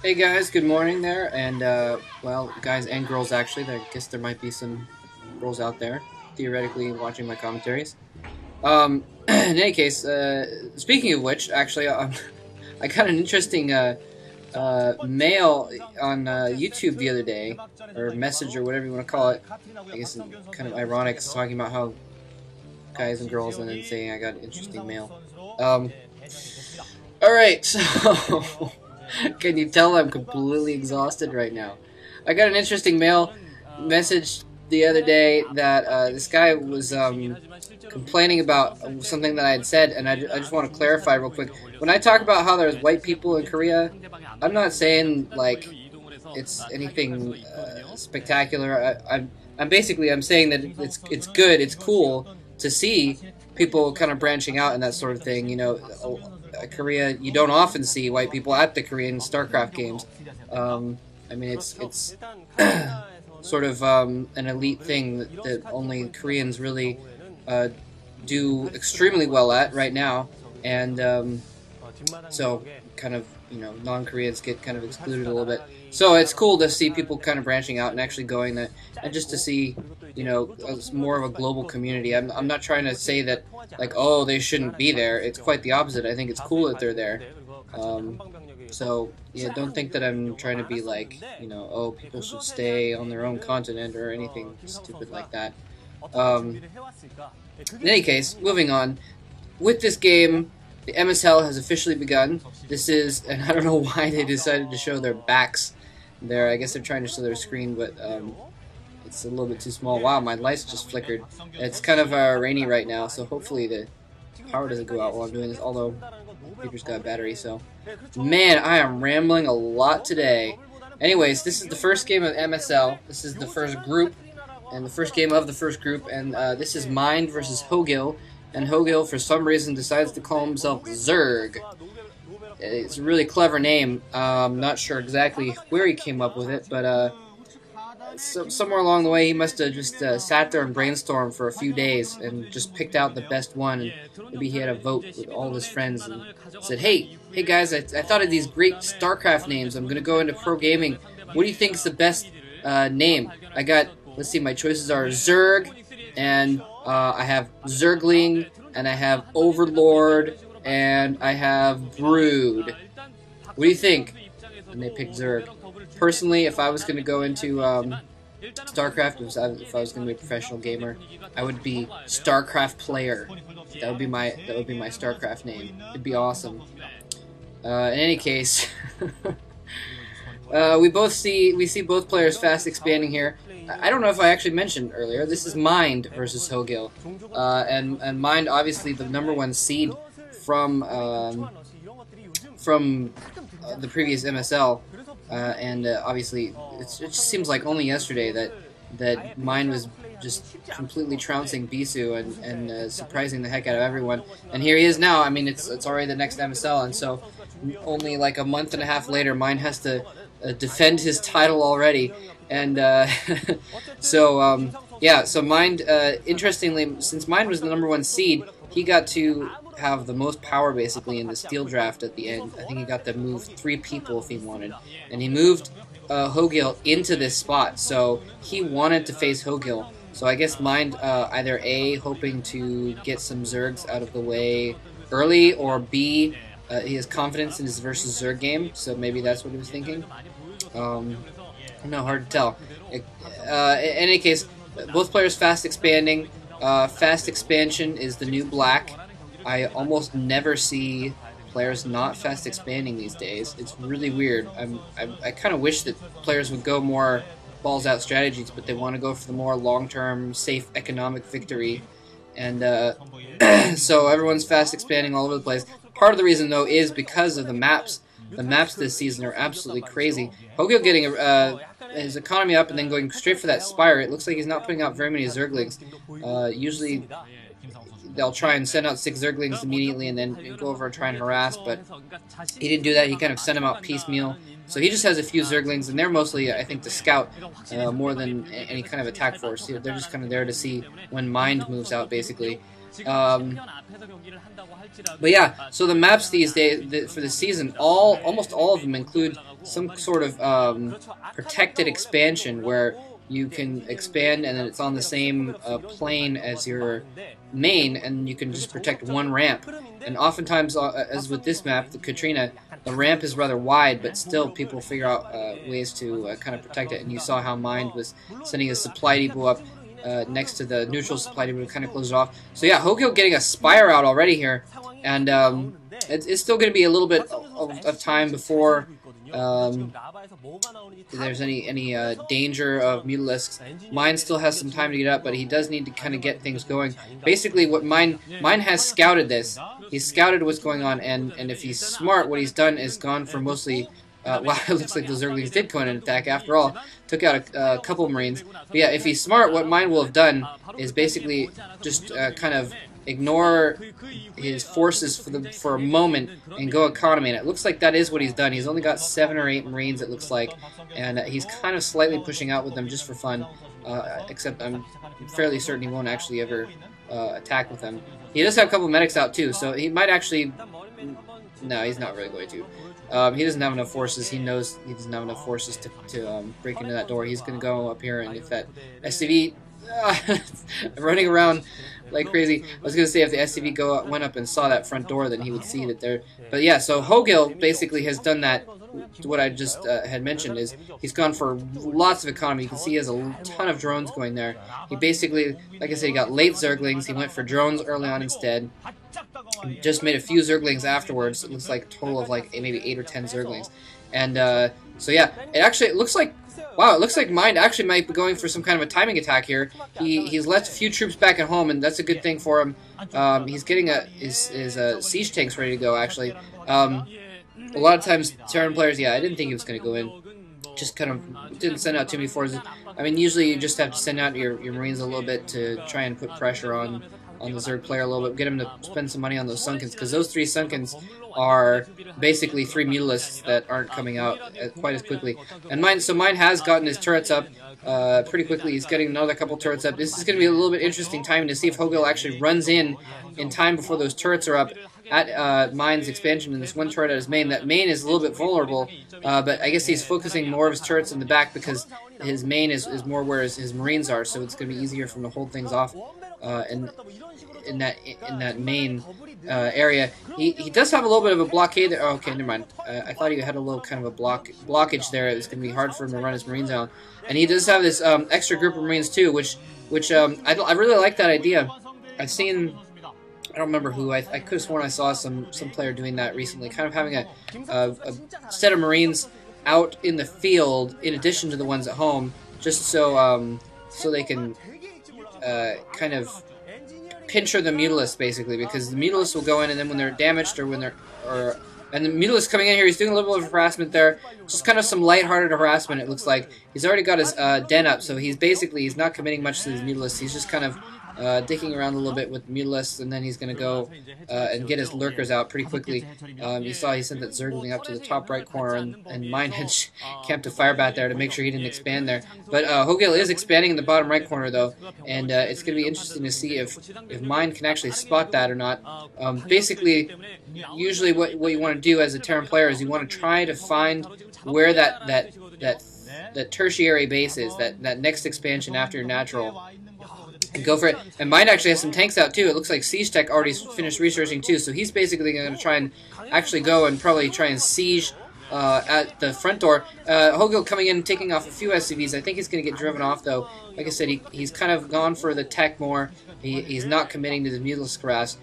Hey guys, good morning there, and well, guys and girls actually. I guess there might be some girls out there theoretically watching my commentaries. In any case, speaking of which, actually, I got an interesting mail on YouTube the other day, or message, or whatever you want to call it. I guess it's kind of ironic, it's talking about how guys and girls, and then saying I got interesting mail. All right, so. Can you tell I'm completely exhausted right now? I got an interesting mail message the other day that this guy was complaining about something that I had said, and I just want to clarify real quick. When I talk about how there's white people in Korea, I'm not saying like it's anything spectacular. I'm basically saying that it's good, it's cool to see people kind of branching out and that sort of thing. You know. Korea, you don't often see white people at the Korean StarCraft games. I mean, it's sort of an elite thing that only Koreans really do extremely well at right now, and so kind of, you know, non-Koreans get kind of excluded a little bit. So it's cool to see people kind of branching out and actually going that, and just to see, you know, more of a global community. I'm not trying to say that, like, oh, they shouldn't be there. It's quite the opposite. I think it's cool that they're there. So, yeah, don't think that I'm trying to be like, you know, oh, people should stay on their own continent or anything stupid like that. In any case, moving on. With this game, the MSL has officially begun. This is, and I don't know why they decided to show their backs there. I guess they're trying to show their screen, but it's a little bit too small. Wow, my lights just flickered. It's kind of rainy right now, so hopefully the power doesn't go out while I'm doing this, although my computer's got a battery, so. Man, I am rambling a lot today. Anyways, this is the first game of MSL. This is the first group, and the first game of the first group, and this is Mind versus HoGiL. And HoGiL, for some reason, decides to call himself ZerG. It's a really clever name. I'm not sure exactly where he came up with it, but somewhere along the way, he must have just sat there and brainstormed for a few days and just picked out the best one. And maybe he had a vote with all of his friends and said, hey guys, I thought of these great StarCraft names. I'm going to go into pro gaming. What do you think is the best name? I got, let's see, my choices are ZerG, and I have Zergling, and I have Overlord, and I have Brood. What do you think? And they picked ZerG. Personally, if I was going to go into StarCraft, if I was going to be a professional gamer, I would be StarCraft Player. That would be my StarCraft name. It'd be awesome. In any case, we see both players fast expanding here. I don't know if I actually mentioned earlier, this is Mind versus HoGiL, and Mind, obviously the #1 seed from the previous MSL, and obviously it just seems like only yesterday that Mind was just completely trouncing Bisu and surprising the heck out of everyone, and here he is now. I mean, it's already the next MSL, and so only like a month and a half later, Mind has to defend his title already. And so yeah, so Mind, interestingly, since Mind was the #1 seed, he got to have the most power basically in the steel draft at the end. I think he got to move 3 people if he wanted, and he moved HoGiL into this spot, so he wanted to face HoGiL. So I guess Mind either A, hoping to get some Zergs out of the way early, or B, he has confidence in his versus Zerg game, so maybe that's what he was thinking. No, hard to tell. In any case, both players fast expanding. Fast expansion is the new black. I almost never see players not fast expanding these days. It's really weird. I kind of wish that players would go more balls out strategies, but they want to go for the more long-term, safe economic victory. And so everyone's fast expanding all over the place. Part of the reason, though, is because of the maps. The maps this season are absolutely crazy. HoGiL getting his economy up and then going straight for that Spire. It looks like he's not putting out very many Zerglings. Usually they'll try and send out 6 Zerglings immediately and then go over and try and harass, but he didn't do that. He kind of sent them out piecemeal. So he just has a few Zerglings, and they're mostly, I think, to scout more than any kind of attack force. They're just kind of there to see when Mind moves out, basically. But yeah, so the maps these days for the season, almost all of them include some sort of protected expansion where you can expand and then it's on the same plane as your main, and you can just protect one ramp. And oftentimes, as with this map, the Katrina, the ramp is rather wide, but still people figure out ways to kind of protect it. And you saw how Mind was sending a supply depot up next to the neutral supply depot to kind of close it off. So yeah, HoGiL getting a Spire out already here, and it's still going to be a little bit of time before there's any danger of Mutalisks. Mind still has some time to get up, but he does need to kind of get things going. Basically, what Mind has scouted this. He's scouted what's going on, and if he's smart, what he's done is gone for mostly. Wow, it looks like the Zerglings did go in and attack after all. Took out a couple Marines. But yeah, if he's smart, what Mind will have done is basically just kind of ignore his forces for a moment and go economy. And it looks like that is what he's done. He's only got 7 or 8 Marines, it looks like, and he's kind of slightly pushing out with them just for fun. Except I'm fairly certain he won't actually ever attack with them. He does have a couple medics out too, so he might actually. No, he's not really going to. He doesn't have enough forces. He knows he doesn't have enough forces to break into that door. He's going to go up here, and if that SCV running around like crazy. I was going to say if the SCV went up and saw that front door, then he would see that there. But yeah, so HoGiL basically has done that. What I just had mentioned is he's gone for lots of economy. You can see he has a ton of drones going there. He basically, like I said, he got late Zerglings. He went for drones early on instead. Just made a few Zerglings afterwards. It looks like a total of like maybe 8 or 10 Zerglings. And so yeah, it looks like, wow, it looks like Mind actually might be going for some kind of a timing attack here. He's left a few troops back at home, and that's a good thing for him. He's getting his siege tanks ready to go, actually. A lot of times, Terran players, yeah, I didn't think he was going to go in. Just kind of didn't send out too many forces. I mean, usually you just have to send out your Marines a little bit to try and put pressure on the Zerg player a little bit, get him to spend some money on those Sunkens, because those 3 Sunkens are basically 3 Mutalisks that aren't coming out quite as quickly. And Mind has gotten his turrets up pretty quickly. He's getting another couple turrets up. This is going to be a little bit interesting time to see if HoGiL actually runs in time before those turrets are up at Mind's expansion, and this one turret at his main. That main is a little bit vulnerable, but I guess he's focusing more of his turrets in the back because his main is more where his Marines are, so it's going to be easier for him to hold things off in that main area. He does have a little bit of a blockade there. Oh, okay, never mind. I thought he had a little kind of a blockage there. It was going to be hard for him to run his Marines out. And he does have this extra group of Marines too, which I really like that idea. I've seen, I don't remember who, I could have sworn I saw some player doing that recently, kind of having a set of Marines out in the field in addition to the ones at home, just so they can kind of pincher the Mutalisks, basically, because the Mutalisks will go in, and then when they're damaged or when and the Mutalisk coming in here, he's doing a little bit of harassment there, just kind of some lighthearted harassment. It looks like he's already got his den up, so he's not committing much to his Mutalisks. He's just kind of dicking around a little bit with Mutalisks, and then he's going to go and get his lurkers out pretty quickly. You saw he sent that Zergling up to the top right corner, and Mind had camped a firebat there to make sure he didn't expand there. But HoGiL is expanding in the bottom right corner, though, and it's going to be interesting to see if Mind can actually spot that or not. Basically, usually what you want to do as a Terran player is you want to try to find where that tertiary base is, that next expansion after your natural, and go for it. And Mind actually has some tanks out too. It looks like Siege Tech already finished researching too, so he's basically going to try and actually go and probably try and siege at the front door. HoGiL coming in and taking off a few SCVs. I think he's going to get driven off though. Like I said, he's kind of gone for the tech more. He's not committing to the Mutalisk harass.